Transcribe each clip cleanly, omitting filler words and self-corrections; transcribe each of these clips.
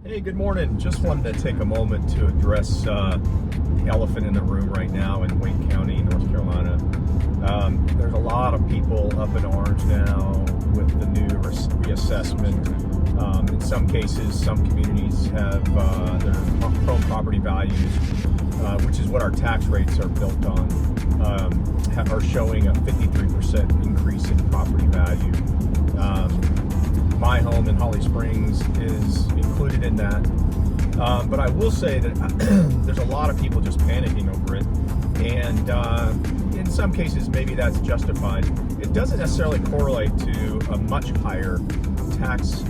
Hey, good morning. Just wanted to take a moment to address the elephant in the room right now in Wayne County, North Carolina. There's a lot of people up in orange now with the new reassessment. In some cases, some communities have their home property values, which is what our tax rates are built on, are showing a 53% increase in property value. My home in Holly Springs is included in that. But I will say that there's a lot of people just panicking over it. And in some cases, maybe that's justified. It doesn't necessarily correlate to a much higher tax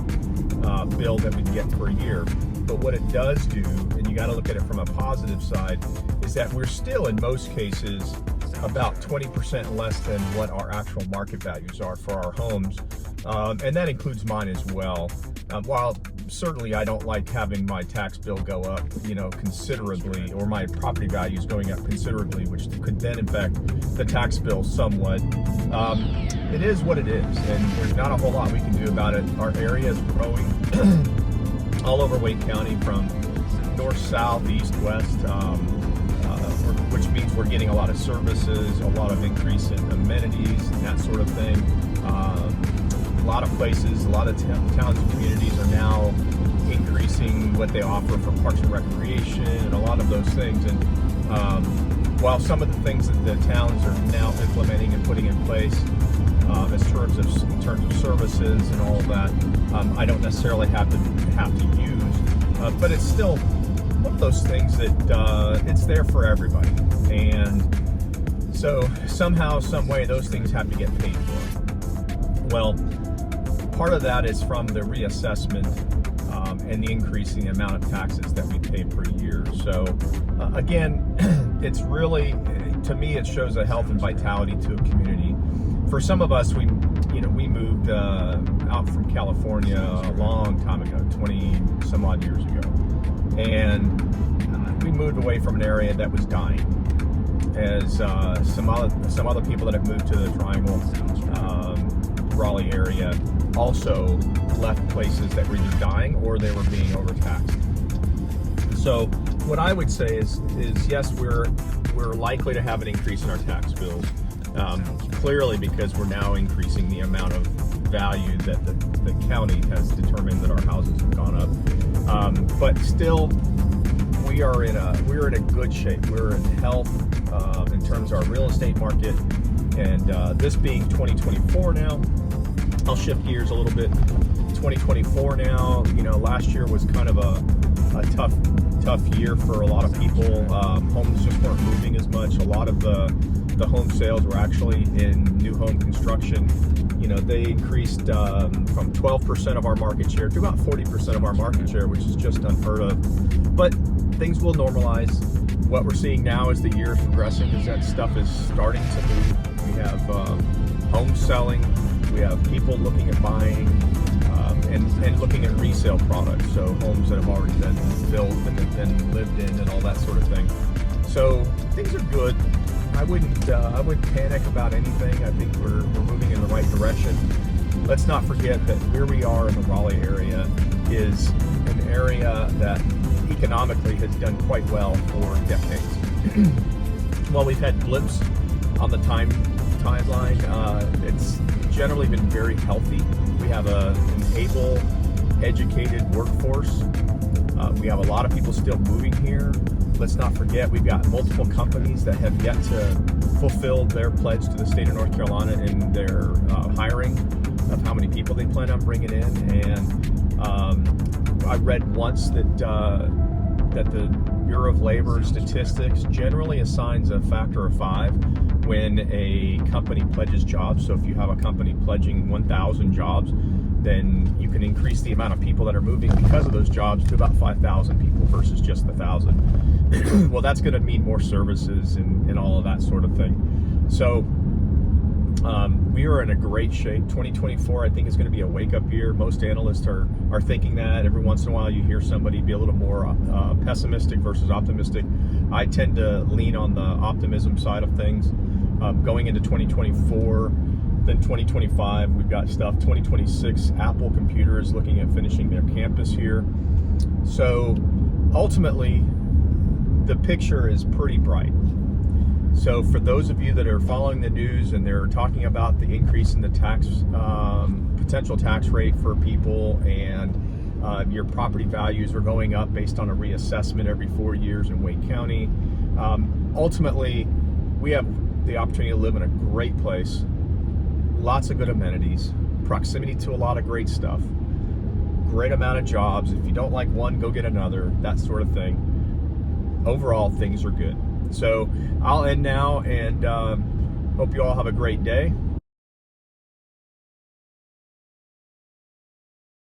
bill that we get per year. But what it does do, and you got to look at it from a positive side, is that we're still in most cases about 20% less than what our actual market values are for our homes. And that includes mine as well. While certainly I don't like having my tax bill go up, considerably, or my property values going up considerably, which could then affect the tax bill somewhat. It is what it is, and there's not a whole lot we can do about it. Our area is growing all over Wayne County, from north, south, east, west, which means we're getting a lot of services, a lot of increase in amenities, and that sort of thing. A lot of places, a lot of towns and communities are now increasing what they offer for parks and recreation and a lot of those things. And while some of the things that the towns are now implementing and putting in place in terms of services and all of that, I don't necessarily have to use, but it's still one of those things that it's there for everybody. And so somehow, some way, those things have to get paid for. Well, part of that is from the reassessment and the increasing the amount of taxes that we pay per year. So again, it's really, to me, it shows a health and vitality to a community. For some of us, we moved out from California a long time ago, 20 some odd years ago, and we moved away from an area that was dying. As some other people that have moved to the Triangle, Raleigh area, also left places that were either dying or they were being overtaxed. So what I would say is yes, we're likely to have an increase in our tax bills, clearly because we're now increasing the amount of value that the county has determined that our houses have gone up. But still, we're in a good shape. We're in health in terms of our real estate market, and this being 2024 now. I'll shift gears a little bit. 2024 now, last year was kind of a tough year for a lot of people. Homes just weren't moving as much. A lot of the home sales were actually in new home construction. They increased from 12% of our market share to about 40% of our market share, which is just unheard of. But things will normalize. What we're seeing now as the year is progressing is that stuff is starting to move. We have homes selling. We have people looking at buying and looking at resale products, so homes that have already been built and have been lived in and all that sort of thing. So things are good. I wouldn't panic about anything. I think we're moving in the right direction. Let's not forget that where we are in the Raleigh area is an area that economically has done quite well for decades. While we've had blips on the timeline, it's generally been very healthy. We have an able, educated workforce. We have a lot of people still moving here. Let's not forget, we've got multiple companies that have yet to fulfill their pledge to the state of North Carolina in their hiring of how many people they plan on bringing in. And I read once that the Bureau of Labor Statistics generally assigns a factor of 5 when a company pledges jobs. So if you have a company pledging 1,000 jobs, then you can increase the amount of people that are moving because of those jobs to about 5,000 people versus just 1,000. Well, that's going to mean more services and all of that sort of thing. So we are in a great shape. 2024, I think, is going to be a wake-up year. Most analysts are thinking that. Every once in a while, you hear somebody be a little more pessimistic versus optimistic. I tend to lean on the optimism side of things. Going into 2024, then 2025, we've got stuff. 2026, Apple Computer is looking at finishing their campus here. So ultimately, the picture is pretty bright. So for those of you that are following the news and they're talking about the increase in the tax, potential tax rate for people, and your property values are going up based on a reassessment every 4 years in Wake County, ultimately, we have the opportunity to live in a great place, lots of good amenities, proximity to a lot of great stuff, great amount of jobs. If you don't like one, go get another, that sort of thing. Overall, things are good. So I'll end now, and hope you all have a great day.